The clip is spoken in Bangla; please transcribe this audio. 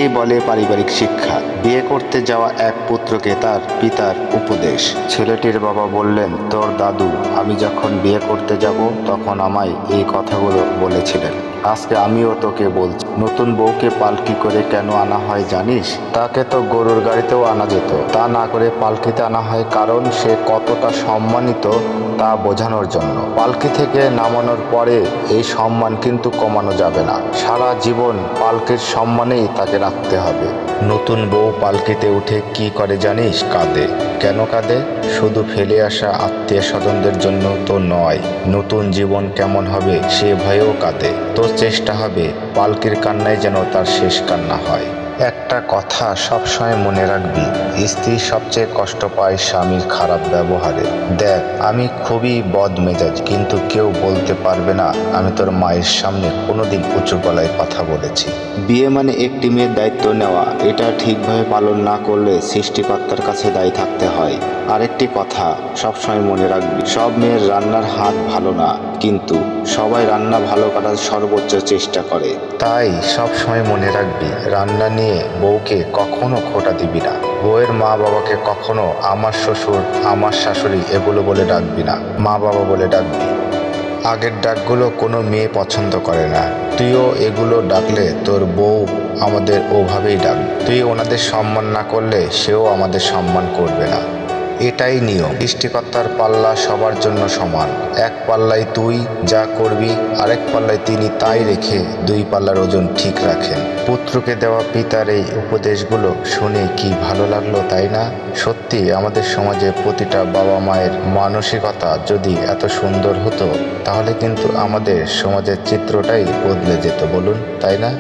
একেই বলে পারিবারিক শিক্ষা। বিয়ে করতে যাওয়া এক পুত্রকে তার পিতার উপদেশ। ছেলেটির বাবা বললেন, তোর দাদু আমি যখন বিয়ে করতে যাব তখন আমায় এই কথাগুলো বলেছিলেন। আজকে আমিও তোকে বলছি, নতুন বউকে পালকি করে কেন আনা হয় জানিস? তাকে তো গরুর গাড়িতেও আনা যেত, তা না করে পালকিতে আনা হয় কারণ সে কতটা সম্মানিত তা বোঝানোর জন্য। পালকি থেকে নামানোর পরে এই সম্মান কিন্তু কমানো যাবে না, সারা জীবন পালকির সম্মানেই তাকে রাখতে হবে। নতুন বউ পালকিতে উঠে কি করে জানিস? কাঁদে। কেন কাঁদে? শুধু ফেলে আসা আত্মীয় স্বজনদের জন্য তো নয়, নতুন জীবন কেমন হবে সে ভয়েও কাঁদে। তোর চেষ্টা হবে পালকির কান্নাই যেন তার শেষ কান্না হয়। একটা কথা সবসময় মনে রাখবি, স্ত্রী সবচেয়ে কষ্ট পায় স্বামীর খারাপ ব্যবহারে। দেখ, আমি খুবই বদমেজাজ, কিন্তু কেউ বলতে পারবে না আমি তোর মায়ের সামনে কোনোদিন উঁচু গলায় কথা বলেছি। বিয়ে মানে একটি মেয়ের দায়িত্ব নেওয়া, এটা ঠিকভাবে পালন না করলে সৃষ্টিকর্তার কাছে দায়ী থাকতে হয়। আরেকটি কথা সবসময় মনে রাখবি, সব মেয়ের রান্নার হাত ভালো না, কিন্তু সবাই রান্না ভালো করার সর্বোচ্চ চেষ্টা করে। তাই সবসময় মনে রাখবি, রান্না নিয়ে বউকে কখনো খোঁটা দিবি না। বউয়ের মা বাবাকে কখনো আমার শ্বশুর, আমার শাশুড়ি এগুলো বলে ডাকবি না, মা বাবা বলে ডাকবি। আগের ডাকগুলো কোনো মেয়ে পছন্দ করে না, তুইও এগুলো ডাকলে তোর বউ আমাদের ওভাবেই ডাক। তুই ওনাদের সম্মান না করলে সেও আমাদের সম্মান করবে না। এটাই নিয়ম। সৃষ্টিকর্তার পাল্লা সবার জন্য সমান। এক পাল্লায় তুই যা করবি, আরেক পাল্লায় তিনি তাই রেখে দুই পাল্লার ওজন ঠিক রাখেন। পুত্রকে দেওয়া পিতার এই উপদেশগুলো শুনে কি ভালো লাগলো, তাই না? সত্যি আমাদের সমাজে প্রতিটা বাবা মায়ের মানসিকতা যদি এত সুন্দর হতো, তাহলে কিন্তু আমাদের সমাজের চিত্রটাই বদলে যেত, বলুন, তাই না?